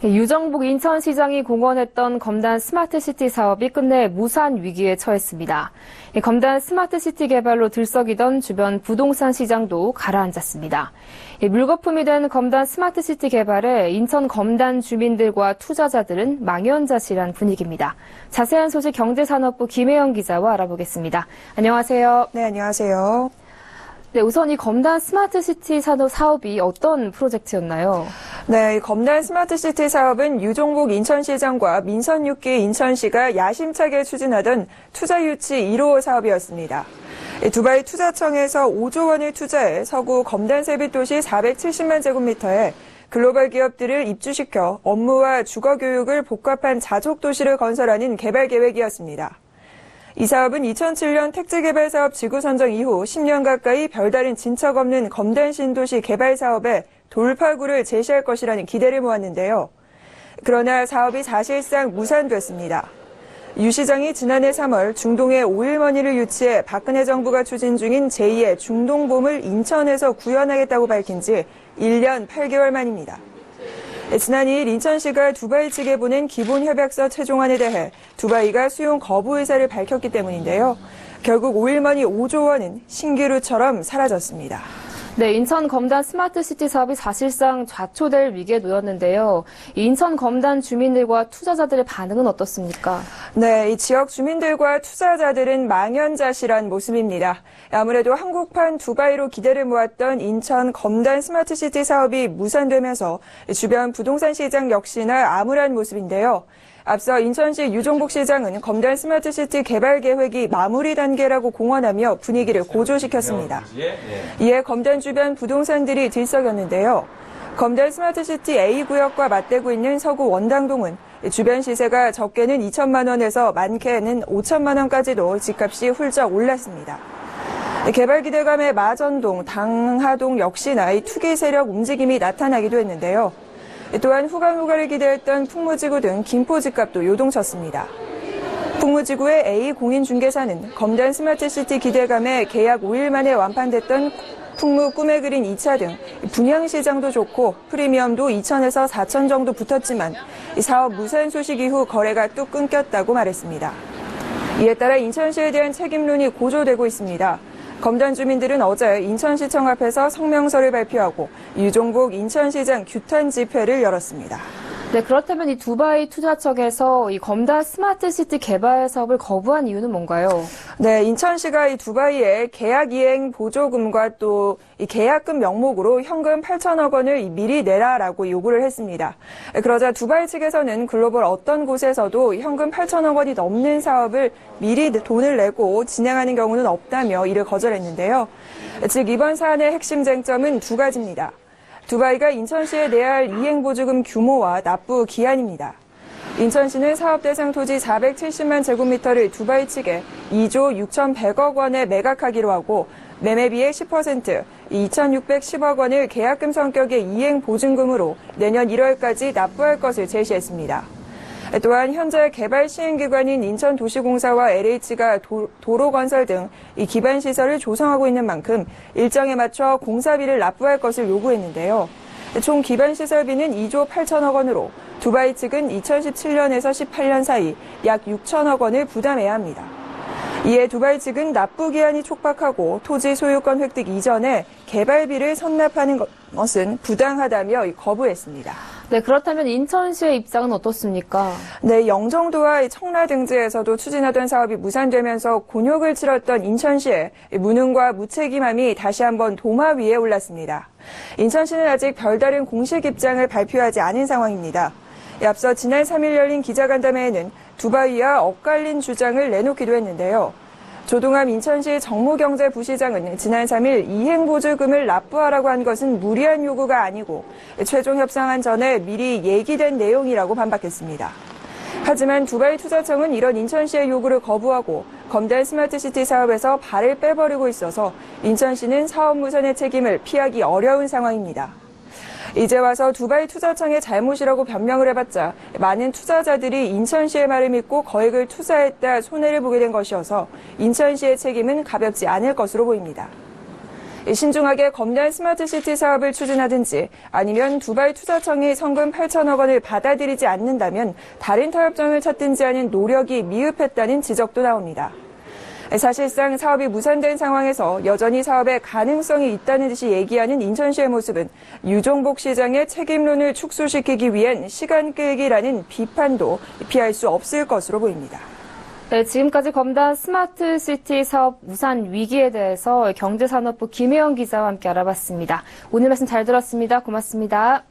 유정복 인천시장이 공언했던 검단 스마트시티 사업이 끝내 무산 위기에 처했습니다. 검단 스마트시티 개발로 들썩이던 주변 부동산 시장도 가라앉았습니다. 물거품이 된 검단 스마트시티 개발에 인천 검단 주민들과 투자자들은 망연자실한 분위기입니다. 자세한 소식 경제산업부 김혜영 기자와 알아보겠습니다. 안녕하세요. 네, 안녕하세요. 네, 우선 이 검단 스마트시티 사업이 어떤 프로젝트였나요? 네, 이 검단 스마트시티 사업은 유종복 인천시장과 민선 6기 인천시가 야심차게 추진하던 투자 유치 1호 사업이었습니다. 두바이 투자청에서 5조 원을 투자해 서구 검단 세빛도시 470만 제곱미터에 글로벌 기업들을 입주시켜 업무와 주거 교육을 복합한 자족 도시를 건설하는 개발 계획이었습니다. 이 사업은 2007년 택지개발사업 지구 선정 이후 10년 가까이 별다른 진척 없는 검단 신도시 개발 사업에 돌파구를 제시할 것이라는 기대를 모았는데요. 그러나 사업이 사실상 무산됐습니다. 유 시장이 지난해 3월 중동에 오일머니를 유치해 박근혜 정부가 추진 중인 제2의 중동봄을 인천에서 구현하겠다고 밝힌 지 1년 8개월 만입니다. 지난 2일 인천시가 두바이 측에 보낸 기본협약서 최종안에 대해 두바이가 수용 거부 의사를 밝혔기 때문인데요. 결국 오일머니 5조 원은 신기루처럼 사라졌습니다. 네, 인천 검단 스마트시티 사업이 사실상 좌초될 위기에 놓였는데요. 인천 검단 주민들과 투자자들의 반응은 어떻습니까? 네, 이 지역 주민들과 투자자들은 망연자실한 모습입니다. 아무래도 한국판 두바이로 기대를 모았던 인천 검단 스마트시티 사업이 무산되면서 주변 부동산 시장 역시나 암울한 모습인데요. 앞서 인천시 유종복 시장은 검단 스마트시티 개발 계획이 마무리 단계라고 공언하며 분위기를 고조시켰습니다. 이에 검단 주변 부동산들이 들썩였는데요. 검단 스마트시티 A구역과 맞대고 있는 서구 원당동은 주변 시세가 적게는 2천만 원에서 많게는 5천만 원까지도 집값이 훌쩍 올랐습니다. 개발 기대감에 마전동, 당하동 역시나 이 투기 세력 움직임이 나타나기도 했는데요. 또한 후가를 기대했던 풍무지구 등 김포 집값도 요동쳤습니다. 풍무지구의 A 공인중개사는 검단 스마트시티 기대감에 계약 5일 만에 완판됐던 풍무 꿈에 그린 2차 등 분양시장도 좋고 프리미엄도 2천에서 4천 정도 붙었지만 사업 무산 소식 이후 거래가 뚝 끊겼다고 말했습니다. 이에 따라 인천시에 대한 책임론이 고조되고 있습니다. 검단 주민들은 어제 인천시청 앞에서 성명서를 발표하고 유종복 인천시장 규탄 집회를 열었습니다. 네, 그렇다면 이 두바이 투자청에서 이 검단 스마트시티 개발 사업을 거부한 이유는 뭔가요? 네, 인천시가 이 두바이에 계약 이행 보조금과 또 이 계약금 명목으로 현금 8천억 원을 미리 내라라고 요구를 했습니다. 그러자 두바이 측에서는 글로벌 어떤 곳에서도 현금 8천억 원이 넘는 사업을 미리 돈을 내고 진행하는 경우는 없다며 이를 거절했는데요. 즉 이번 사안의 핵심 쟁점은 두 가지입니다. 두바이가 인천시에 내야 할 이행보조금 규모와 납부 기한입니다. 인천시는 사업 대상 토지 470만 제곱미터를 두바이 측에 2조 6,100억 원에 매각하기로 하고 매매비의 10%, 2,610억 원을 계약금 성격의 이행보증금으로 내년 1월까지 납부할 것을 제시했습니다. 또한 현재 개발 시행기관인 인천도시공사와 LH가 도로건설 등 이 기반시설을 조성하고 있는 만큼 일정에 맞춰 공사비를 납부할 것을 요구했는데요. 총 기반시설비는 2조 8천억 원으로 두바이 측은 2017년에서 18년 사이 약 6천억 원을 부담해야 합니다. 이에 두바이 측은 납부 기한이 촉박하고 토지 소유권 획득 이전에 개발비를 선납하는 것은 부당하다며 거부했습니다. 네, 그렇다면 인천시의 입장은 어떻습니까? 네, 영종도와 청라 등지에서도 추진하던 사업이 무산되면서 곤욕을 치렀던 인천시의 무능과 무책임함이 다시 한번 도마 위에 올랐습니다. 인천시는 아직 별다른 공식 입장을 발표하지 않은 상황입니다. 앞서 지난 3일 열린 기자간담회에는 두바이와 엇갈린 주장을 내놓기도 했는데요. 조동암 인천시 정무경제부시장은 지난 3일 이행보조금을 납부하라고 한 것은 무리한 요구가 아니고 최종 협상안 전에 미리 얘기된 내용이라고 반박했습니다. 하지만 두바이 투자청은 이런 인천시의 요구를 거부하고 검단 스마트시티 사업에서 발을 빼버리고 있어서 인천시는 사업 무산의 책임을 피하기 어려운 상황입니다. 이제 와서 두바이 투자청의 잘못이라고 변명을 해봤자 많은 투자자들이 인천시의 말을 믿고 거액을 투자했다 손해를 보게 된 것이어서 인천시의 책임은 가볍지 않을 것으로 보입니다. 신중하게 검단 스마트시티 사업을 추진하든지 아니면 두바이 투자청이 성금 8천억 원을 받아들이지 않는다면 다른 타협점을 찾든지 하는 노력이 미흡했다는 지적도 나옵니다. 사실상 사업이 무산된 상황에서 여전히 사업에 가능성이 있다는 듯이 얘기하는 인천시의 모습은 유종복 시장의 책임론을 축소시키기 위한 시간 끌기라는 비판도 피할 수 없을 것으로 보입니다. 네, 지금까지 검단 스마트시티 사업 무산 위기에 대해서 경제산업부 김혜영 기자와 함께 알아봤습니다. 오늘 말씀 잘 들었습니다. 고맙습니다.